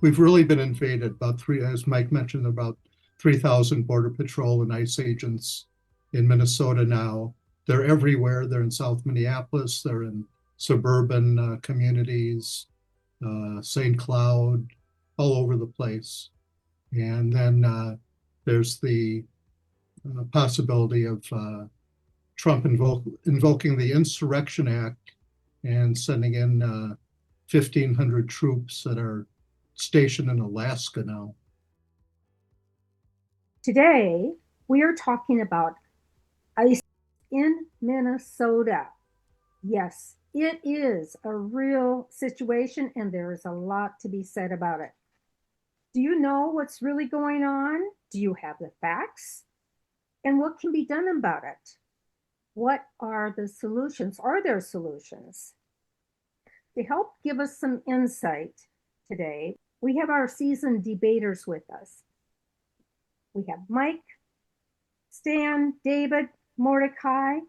we've really been invaded. About three, as Mike mentioned, about 3,000 Border Patrol and ICE agents in Minnesota now. They're everywhere. They're in South Minneapolis. They're in suburban communities, St. Cloud, all over the place. And then there's the possibility of Trump invoking the Insurrection Act and sending in 1,500 troops that are stationed in Alaska now. Today, we are talking about ice in Minnesota. Yes, it is a real situation, and there is a lot to be said about it. Do you know what's really going on? Do you have the facts? And what can be done about it? What are the solutions? Are there solutions? To help give us some insight today, we have our seasoned debaters with us. We have Mike, Stan, David, Mordecai.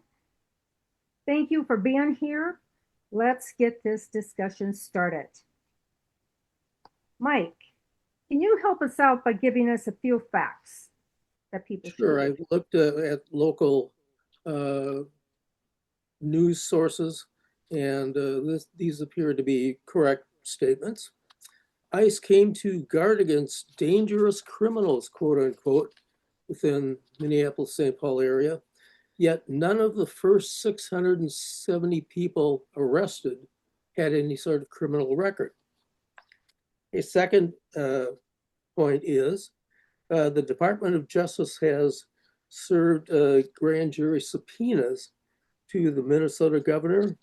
Thank you for being here. Let's get this discussion started. Mike, can you help us out by giving us a few facts that people should Sure, know? I've looked at local news sources, and these appear to be correct statements. ICE came to guard against dangerous criminals, quote unquote, within Minneapolis-St. Paul area, yet none of the first 670 people arrested had any sort of criminal record. A second point is the Department of Justice has served grand jury subpoenas to the Minnesota governor,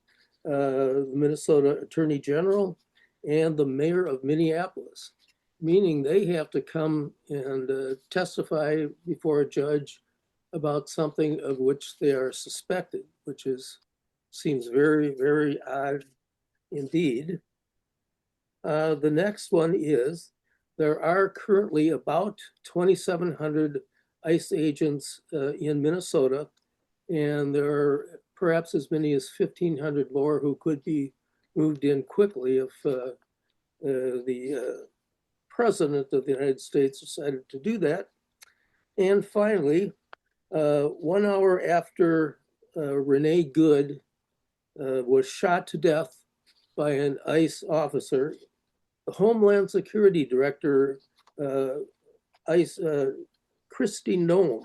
the Minnesota attorney general, and the mayor of Minneapolis, meaning they have to come and testify before a judge about something of which they are suspected, which seems very, very odd indeed. The next one is there are currently about 2,700 ICE agents in Minnesota, and there are perhaps as many as 1,500 more who could be moved in quickly if the president of the United States decided to do that. And finally, 1 hour after Renee Good was shot to death by an ICE officer, the Homeland Security Director, ICE, Kristi Noem,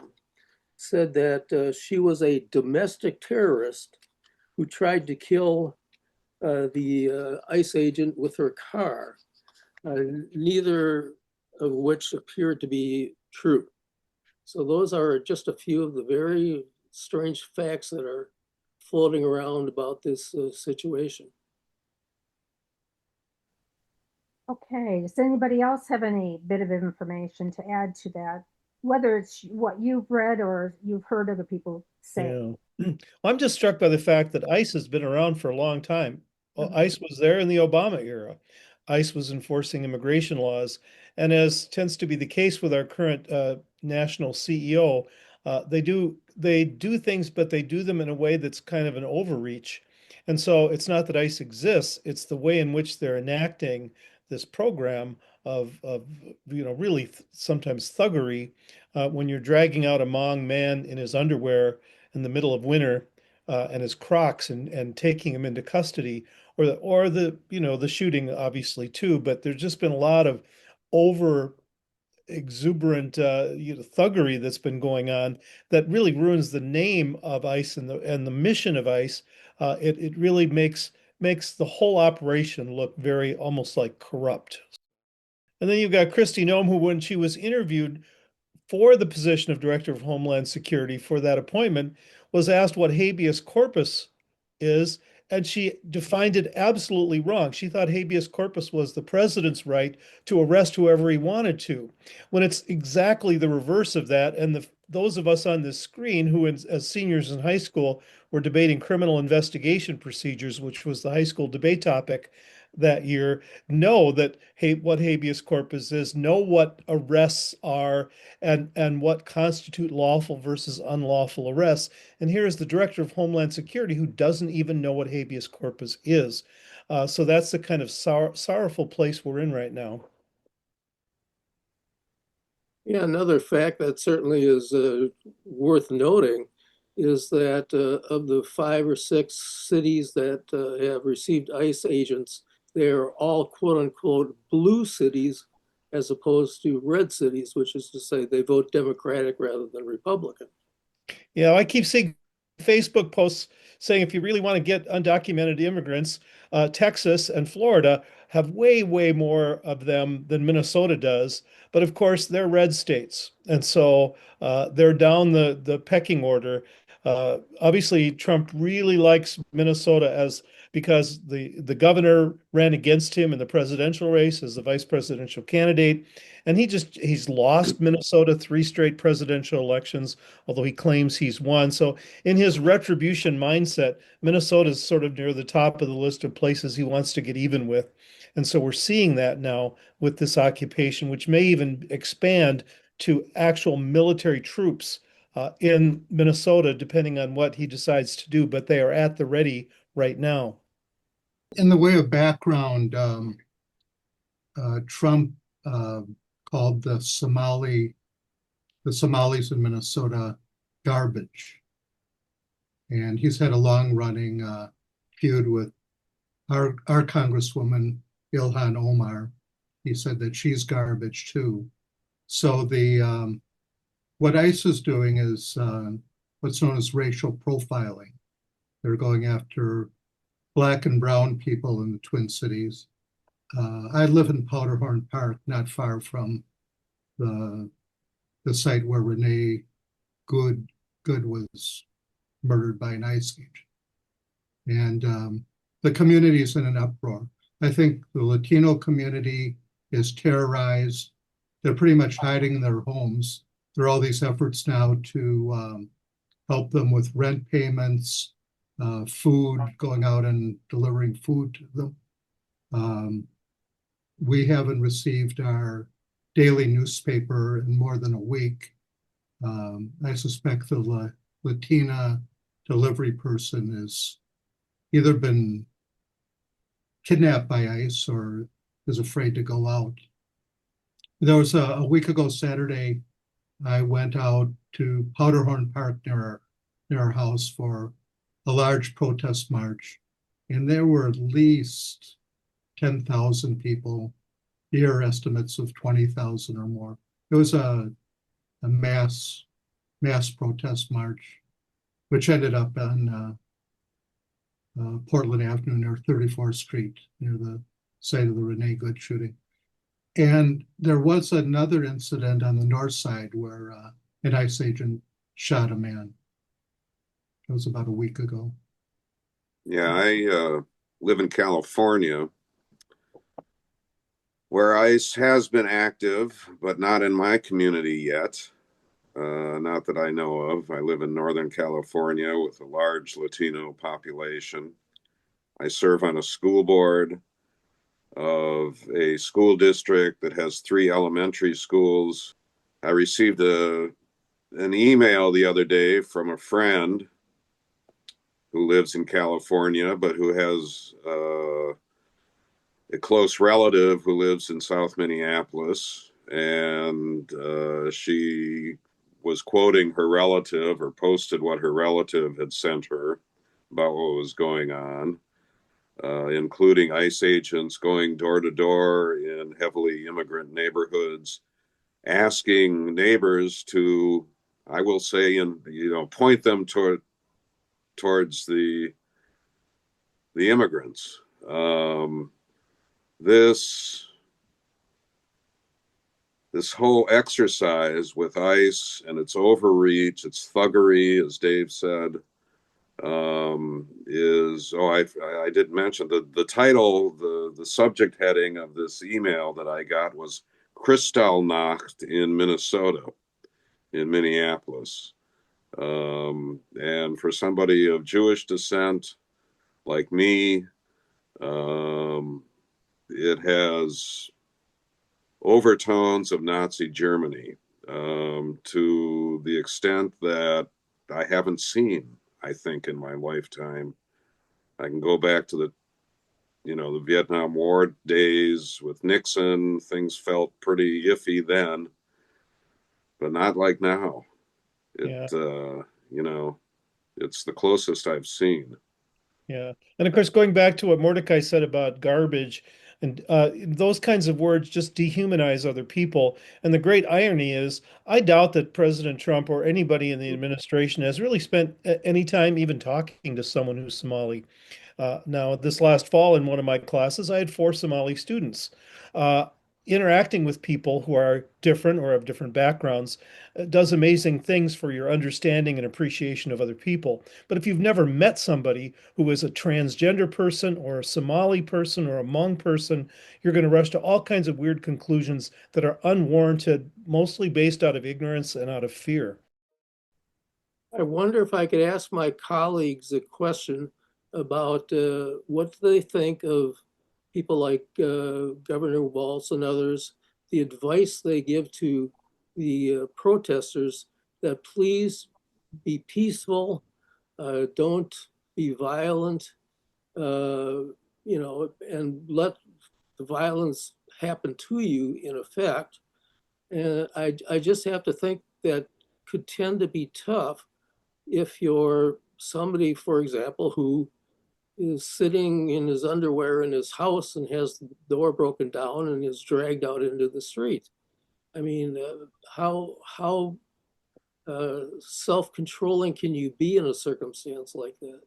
said that she was a domestic terrorist who tried to kill the ICE agent with her car, neither of which appeared to be true. So those are just a few of the very strange facts that are floating around about this situation. Okay, does anybody else have any bit of information to add to that? Whether it's what you've read or you've heard other people say. Yeah. Well, I'm just struck by the fact that ICE has been around for a long time. Well, ICE was there in the Obama era. ICE was enforcing immigration laws. And as tends to be the case with our current national CEO, they do things, but they do them in a way that's kind of an overreach. And so it's not that ICE exists, it's the way in which they're enacting this program of really sometimes thuggery when you're dragging out a Hmong man in his underwear in the middle of winter and his Crocs and taking him into custody, or the shooting obviously too. But there's just been a lot of over exuberant thuggery that's been going on that really ruins the name of ICE and the mission of ICE. It really makes the whole operation look very almost like corrupt. And then you've got Kristi Noem, who, when she was interviewed for the position of Director of Homeland Security for that appointment, was asked what habeas corpus is, and she defined it absolutely wrong. She thought habeas corpus was the president's right to arrest whoever he wanted to, when it's exactly the reverse of that. And those of us on this screen who, as seniors in high school, were debating criminal investigation procedures, which was the high school debate topic that year, know that what habeas corpus is, know what arrests are, and what constitute lawful versus unlawful arrests. And here is the Director of Homeland Security who doesn't even know what habeas corpus is. So that's the kind of sorrowful place we're in right now. Yeah, another fact that certainly is worth noting is that of the 5 or 6 cities that have received ICE agents, they are all quote unquote blue cities as opposed to red cities, which is to say they vote Democratic rather than Republican. Yeah, I keep seeing Facebook posts saying if you really want to get undocumented immigrants, Texas and Florida have way, way more of them than Minnesota does. But of course, they're red states, and so they're down the pecking order. Obviously, Trump really likes Minnesota as because the governor ran against him in the presidential race as the vice presidential candidate, and he's lost Minnesota 3 straight presidential elections, although he claims he's won. So in his retribution mindset, Minnesota is sort of near the top of the list of places he wants to get even with. And so we're seeing that now with this occupation, which may even expand to actual military troops in Minnesota, depending on what he decides to do. But they are at the ready right now. In the way of background, Trump uh, called the Somalis in Minnesota garbage, and he's had a long-running feud with our Congresswoman Ilhan Omar. He said that she's garbage too. So the what ICE is doing is what's known as racial profiling. They're going after Black and brown people in the Twin Cities. I live in Powderhorn Park, not far from the the site where Renee Good was murdered by an ICE agent. And the community is in an uproar. I think the Latino community is terrorized. They're pretty much hiding in their homes. There are all these efforts now to help them with rent payments, food, going out and delivering food to them. We haven't received our daily newspaper in more than a week. I suspect the Latina delivery person has either been kidnapped by ICE or is afraid to go out. There was a week ago Saturday, I went out to Powderhorn Park near our house for a large protest march, and there were at least 10,000 people. Here estimates of 20,000 or more. It was a mass protest march, which ended up on Portland Avenue near 34th Street, near the site of the Renee Good shooting. And there was another incident on the north side where an ICE agent shot a man. It was about a week ago. Yeah, I live in California, where ICE has been active, but not in my community yet. Not that I know of. I live in Northern California with a large Latino population. I serve on a school board of a school district that has 3 elementary schools. I received an email the other day from a friend who lives in California, but who has a close relative who lives in South Minneapolis, and she was quoting her relative, or posted what her relative had sent her about what was going on, including ICE agents going door to door in heavily immigrant neighborhoods, asking neighbors to, I will say, and point them towards the immigrants. This whole exercise with ICE and its overreach, its thuggery, as Dave said, I did mention the title, the subject heading of this email that I got was Kristallnacht in Minnesota, in Minneapolis. And for somebody of Jewish descent like me, it has overtones of Nazi Germany, to the extent that I haven't seen, I think, in my lifetime. I can go back to the Vietnam War days with Nixon. Things felt pretty iffy then. but not like now. Yeah. You know, it's the closest I've seen. Yeah. And of course, going back to what Mordecai said about garbage and those kinds of words just dehumanize other people. And the great irony is, I doubt that President Trump or anybody in the administration has really spent any time even talking to someone who's Somali. Now, this last fall in one of my classes, I had four Somali students. Uh, Interacting with people who are different or have different backgrounds does amazing things for your understanding and appreciation of other people. But if you've never met somebody who is a transgender person or a Somali person or a Hmong person, you're going to rush to all kinds of weird conclusions that are unwarranted, mostly based out of ignorance and out of fear. I wonder if I could ask my colleagues a question about what they think of people like Governor Walz and others, the advice they give to the protesters that please be peaceful, don't be violent, and let the violence happen to you in effect. And I just have to think that could tend to be tough if you're somebody, for example, who is sitting in his underwear in his house and has the door broken down and is dragged out into the street. I mean, how self-controlling can you be in a circumstance like that?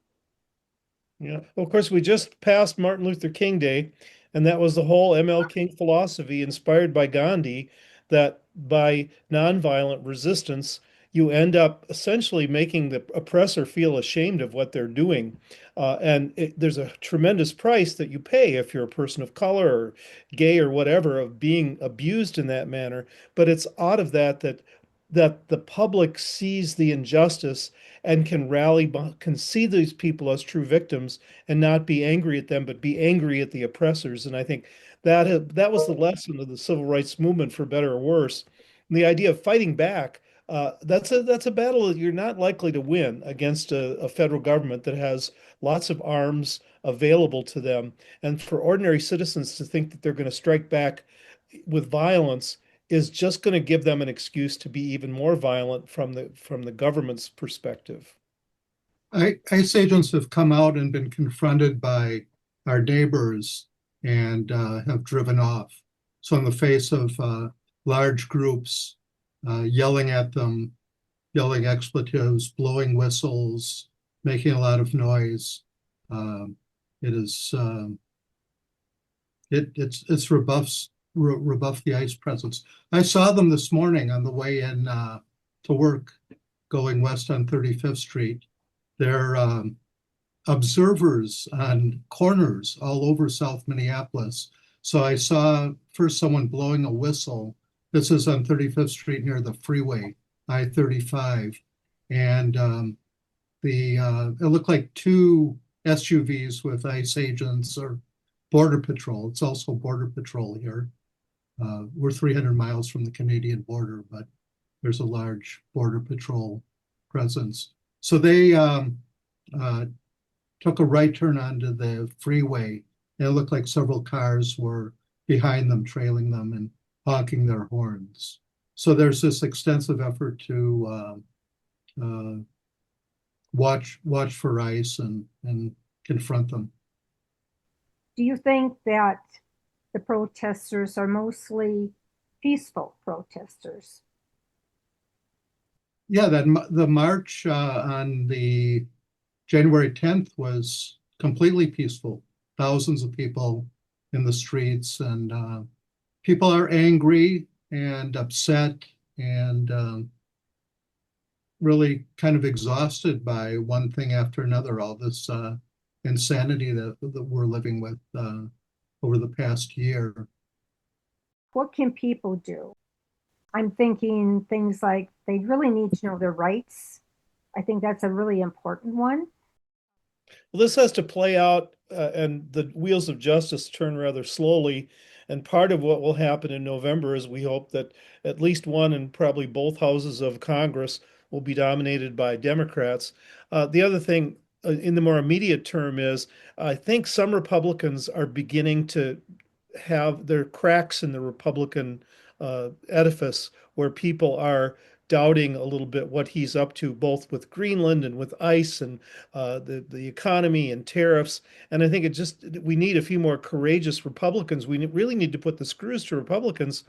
Yeah. Well, of course, we just passed Martin Luther King Day, and that was the whole ML King philosophy inspired by Gandhi that by nonviolent resistance, you end up essentially making the oppressor feel ashamed of what they're doing. There's a tremendous price that you pay if you're a person of color or gay or whatever of being abused in that manner. But it's out of that the public sees the injustice and can can see these people as true victims and not be angry at them, but be angry at the oppressors. And I think that was the lesson of the civil rights movement, for better or worse. And the idea of fighting back, that's a battle that you're not likely to win against a federal government that has lots of arms available to them. And for ordinary citizens to think that they're going to strike back with violence is just going to give them an excuse to be even more violent from the government's perspective. ICE agents have come out and been confronted by our neighbors and have driven off. So, in the face of large groups yelling at them, yelling expletives, blowing whistles, making a lot of noise, um, it is it's rebuffed the ICE presence. I saw them this morning on the way in to work, going west on 35th Street. They're observers on corners all over South Minneapolis. So I saw first someone blowing a whistle. This is on 35th Street near the freeway, I-35. And it looked like two SUVs with ICE agents or Border Patrol. It's also Border Patrol here. We're 300 miles from the Canadian border, but there's a large Border Patrol presence. So they took a right turn onto the freeway. And it looked like several cars were behind them, trailing them and honking their horns. So there's this extensive effort to watch for ICE and confront them. Do you think that the protesters are mostly peaceful protesters? Yeah, the march on the January 10th was completely peaceful. Thousands of people in the streets, and people are angry and upset and really kind of exhausted by one thing after another, all this insanity that we're living with over the past year. What can people do? I'm thinking things like they really need to know their rights. I think that's a really important one. Well, this has to play out, and the wheels of justice turn rather slowly. And part of what will happen in November is we hope that at least one and probably both houses of Congress will be dominated by Democrats. The other thing in the more immediate term is I think some Republicans are beginning to have their cracks in the Republican edifice where people are doubting a little bit what he's up to, both with Greenland and with ICE and the economy and tariffs. And I think we need a few more courageous Republicans. We really need to put the screws to Republicans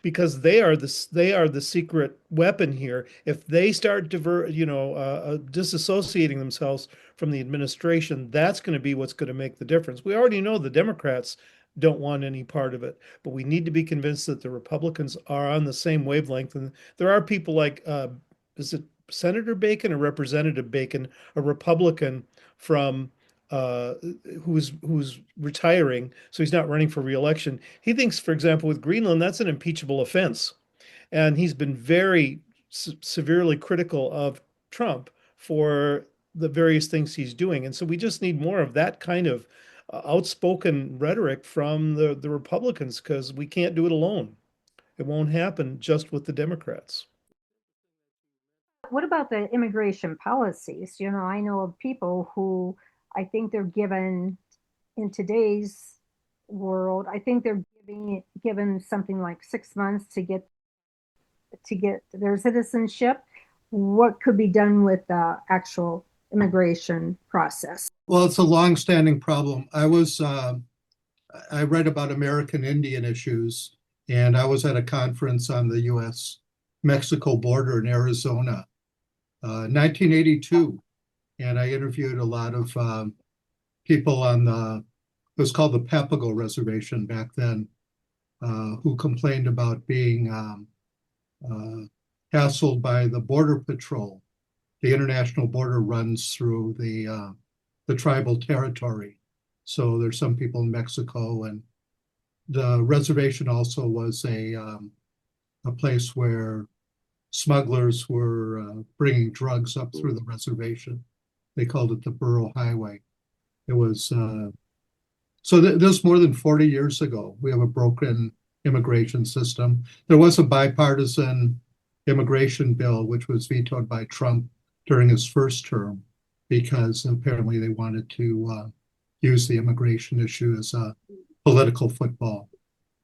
because they are the secret weapon here. If they start disassociating themselves from the administration, that's going to be what's going to make the difference. We already know the Democrats don't want any part of it, but we need to be convinced that the Republicans are on the same wavelength. And there are people like, is it Senator Bacon or Representative Bacon, a Republican from uh, who's retiring, so he's not running for reelection. He thinks, for example, with Greenland, that's an impeachable offense, and he's been very severely critical of Trump for the various things he's doing. And so we just need more of that kind of outspoken rhetoric from the Republicans because we can't do it alone. It won't happen just with the Democrats. What about the immigration policies? I know of people who I think they're given in today's world, I think they're given something like 6 months to get their citizenship. What could be done with the actual immigration process? Well, it's a long-standing problem. I read about American Indian issues, and I was at a conference on the U.S.-Mexico border in Arizona, 1982, and I interviewed a lot of people on it was called the Papago Reservation back then, who complained about being hassled by the Border Patrol. The international border runs through the tribal territory. So there's some people in Mexico, and the reservation also was a place where smugglers were bringing drugs up through the reservation. They called it the Burro Highway. It was this was more than 40 years ago. We have a broken immigration system. There was a bipartisan immigration bill which was vetoed by Trump during his first term because apparently they wanted to use the immigration issue as a political football.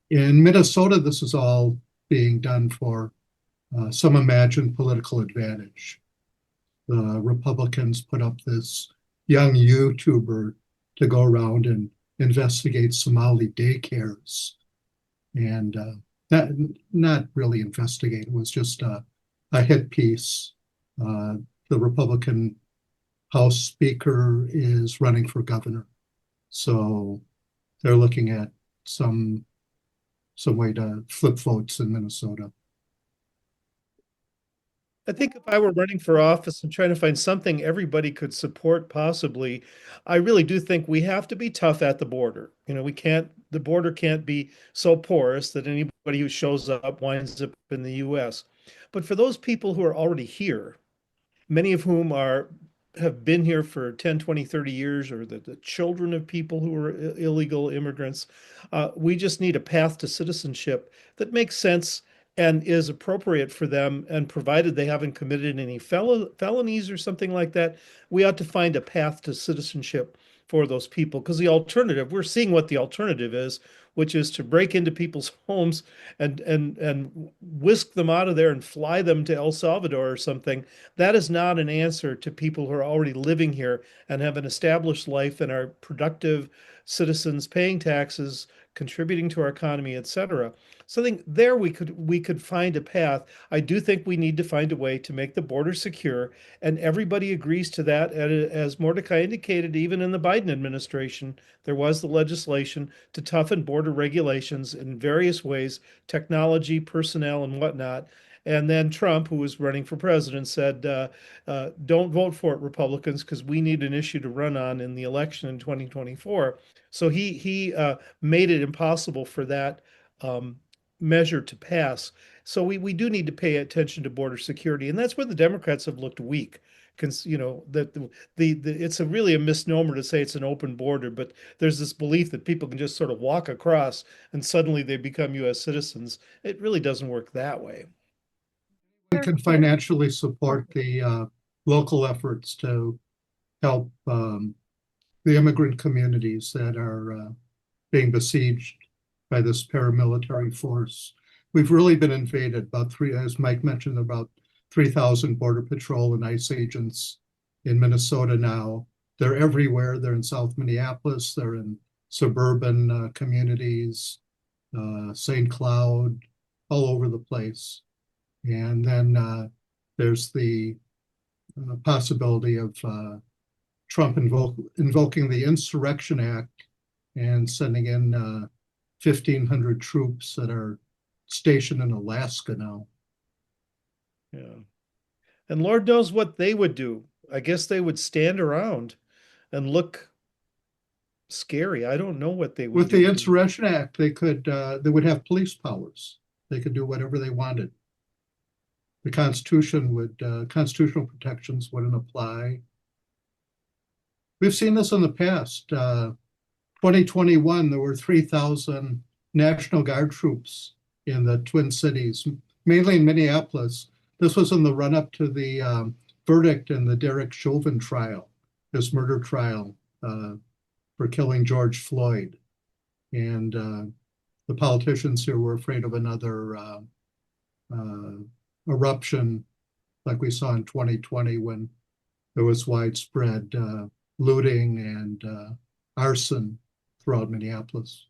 In Minnesota, this is all being done for some imagined political advantage. The Republicans put up this young YouTuber to go around and investigate Somali daycares. And not really investigate, it was just a hit piece. The Republican House Speaker is running for governor. So they're looking at some way to flip votes in Minnesota. I think if I were running for office and trying to find something everybody could support possibly, I really do think we have to be tough at the border. The border can't be so porous that anybody who shows up winds up in the US. But for those people who are already here, many of whom have been here for 10, 20, 30 years, or the children of people who are illegal immigrants, we just need a path to citizenship that makes sense and is appropriate for them. And provided they haven't committed any felonies or something like that, we ought to find a path to citizenship for those people. Because we're seeing what the alternative is, which is to break into people's homes and whisk them out of there and fly them to El Salvador or something. That is not an answer to people who are already living here and have an established life and are productive citizens, paying taxes, contributing to our economy, etc. So I think there we could find a path. I do think we need to find a way to make the border secure, and everybody agrees to that. And as Mordecai indicated, even in the Biden administration, there was the legislation to toughen border regulations in various ways, technology, personnel, and whatnot. And then Trump, who was running for president, said, don't vote for it, Republicans, because we need an issue to run on in the election in 2024. So he made it impossible for that measure to pass. So we do need to pay attention to border security, and that's where the Democrats have looked weak. That it's really a misnomer to say it's an open border, but there's this belief that people can just sort of walk across and suddenly they become U.S. citizens. It really doesn't work that way. We can financially support the local efforts to help the immigrant communities that are being besieged by this paramilitary force. we've really been invaded. About three, as Mike mentioned, about 3,000 Border Patrol and ICE agents in Minnesota now. They're everywhere. They're in South Minneapolis. They're in suburban communities, St. Cloud, all over the place. And then there's the possibility of Trump invoking the Insurrection Act and sending in 1,500 troops that are stationed in Alaska now. Yeah. And Lord knows what they would do. I guess they would stand around and look scary. I don't know what they would With do. the Insurrection Act, they would have police powers. They could do whatever they wanted. The Constitution would constitutional protections wouldn't apply. We've seen this in the past. 2021, there were 3,000 National Guard troops in the Twin Cities, mainly in Minneapolis. This was in the run-up to the verdict in the Derek Chauvin trial, his murder trial for killing George Floyd. And the politicians here were afraid of another eruption like we saw in 2020 when there was widespread looting and arson throughout Minneapolis.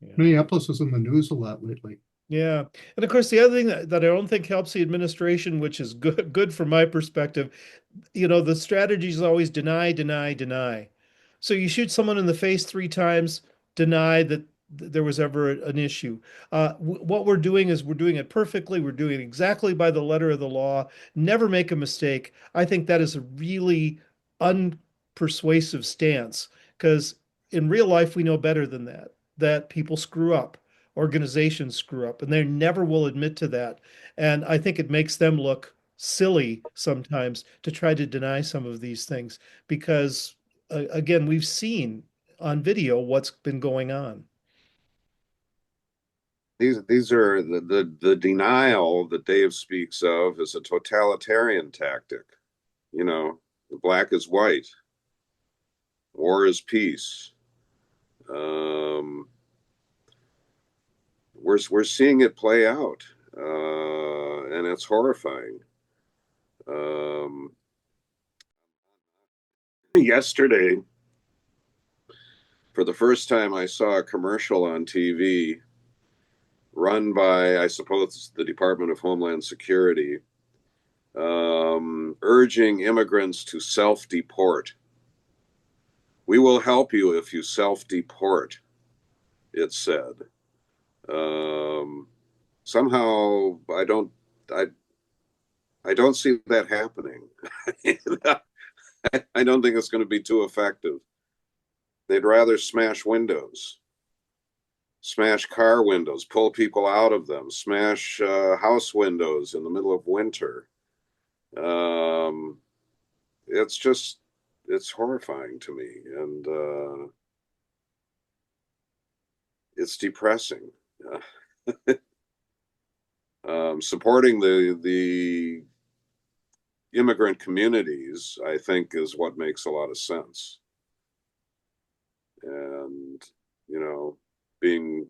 Yeah. Minneapolis is in the news a lot lately. Yeah. And of course, the other thing that I don't think helps the administration, which is good from my perspective, the strategy is always deny, deny, deny. So you shoot someone in the face 3 times, deny that there was ever an issue. What we're doing is we're doing it perfectly. We're doing it exactly by the letter of the law. Never make a mistake. I think that is a really unpersuasive stance because in real life, we know better than that people screw up, organizations screw up, and they never will admit to that. And I think it makes them look silly sometimes to try to deny some of these things because, again, we've seen on video what's been going on. These are the denial that Dave speaks of is a totalitarian tactic. Black is white, war is peace. We're seeing it play out, and it's horrifying. Yesterday, for the first time, I saw a commercial on TV run by, I suppose, the Department of Homeland Security, urging immigrants to self-deport. We will help you if you self-deport, it said. Somehow I don't see that happening. I don't think it's going to be too effective. They'd rather smash windows, smash car windows, pull people out of them, smash house windows in the middle of winter. It's horrifying to me, and it's depressing. Supporting the immigrant communities, I think, is what makes a lot of sense. And, being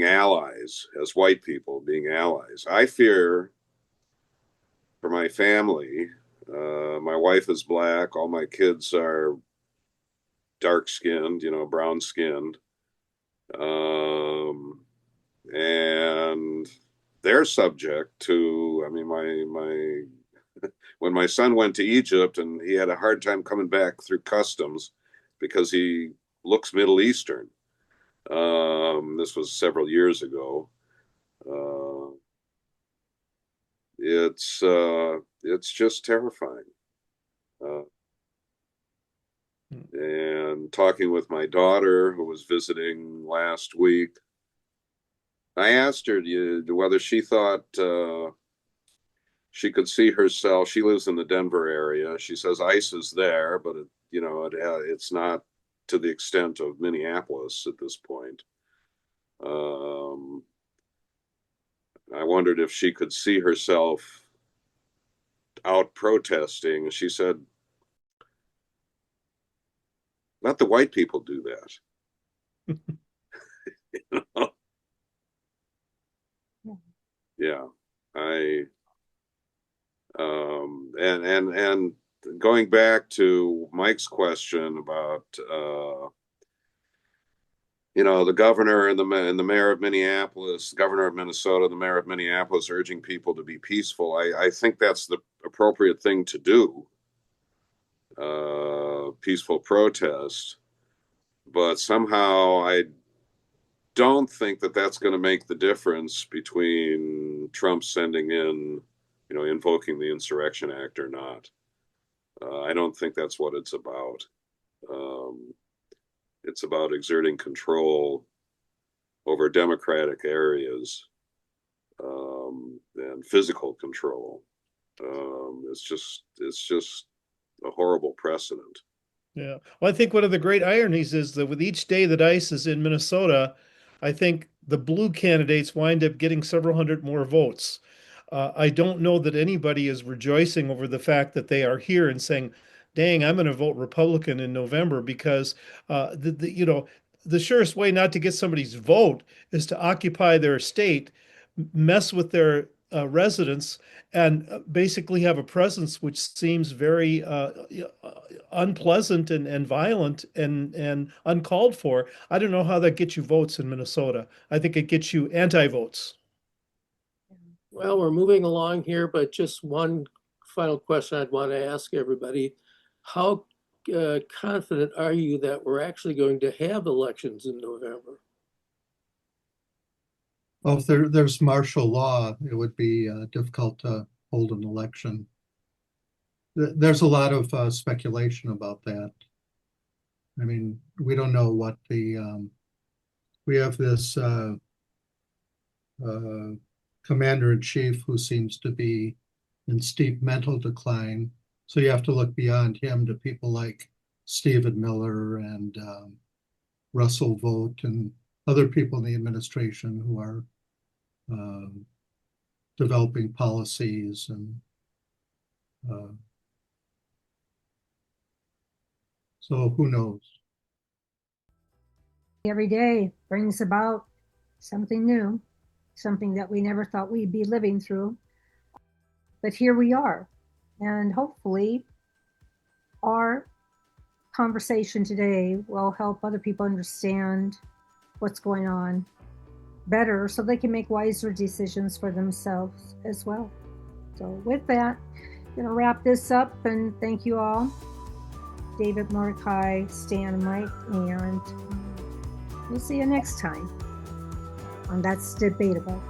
allies, as white people, being allies. I fear for my family. My wife is black. All my kids are dark-skinned, brown-skinned. And they're subject to, when my son went to Egypt and he had a hard time coming back through customs because he looks Middle Eastern. This was several years ago. It's just terrifying. And talking with my daughter, who was visiting last week, I asked her whether she thought she could see herself. She lives in the Denver area. She says ICE is there, but it's not to the extent of Minneapolis at this point. I wondered if she could see herself out protesting. She said, "Let the white people do that." going back to Mike's question about, the governor and the mayor of Minneapolis, the governor of Minnesota, the mayor of Minneapolis urging people to be peaceful. I think that's the appropriate thing to do, peaceful protest. But somehow I don't think that that's going to make the difference between Trump sending in, invoking the Insurrection Act or not. I don't think that's what it's about. It's about exerting control over democratic areas, and physical control. It's just a horrible precedent. Yeah. Well, I think one of the great ironies is that with each day that ICE is in Minnesota, I think the blue candidates wind up getting several hundred more votes. I don't know that anybody is rejoicing over the fact that they are here and saying, dang, I'm going to vote Republican in November, because the surest way not to get somebody's vote is to occupy their state, mess with their residents, and basically have a presence which seems very unpleasant and violent and uncalled for. I don't know how that gets you votes in Minnesota. I think it gets you anti-votes. Well, we're moving along here, but just one final question I'd want to ask everybody. How confident are you that we're actually going to have elections in November? Well, if there's martial law, it would be difficult to hold an election. There's a lot of speculation about that. I mean, we don't know what we have this commander-in-chief who seems to be in steep mental decline. So you have to look beyond him to people like Stephen Miller and Russell Vought and other people in the administration who are developing policies and so who knows? Every day brings about something new, something that we never thought we'd be living through. But here we are. And hopefully our conversation today will help other people understand what's going on better so they can make wiser decisions for themselves as well. So with that, I'm going to wrap this up and thank you all. David, Mordecai, Stan, and Mike, and we'll see you next time on That's Debatable.